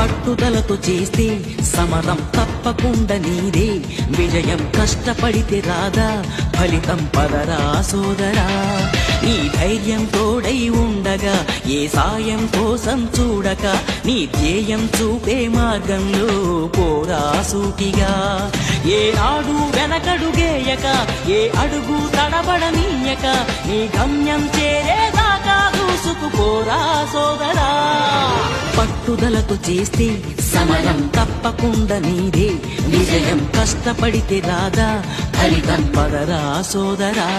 పట్టుదలతో చేస్తే సమరం తప్పకుండా నీదే, విజయం కష్టపడితే రాదా ఫలితం పదరా సోదరా. నీ ధైర్యం తోడై ఉండగా ఏ సాయం కోసం చూడక, నీ ధ్యేయం చూపే మార్గంలో పోరా సూటిగా. ఏనాడు వెనకడుగేయక ఏ అడుగు తడబడనీయక, నీ గమ్యం చేరేదాకా దూసుకుపోరా సోదరా. పట్టుదలతో చేస్తే సమరం తప్పకుండా నీదే, విజయం కష్టపడితే రాదా ఫలితం పదరా సోదరా.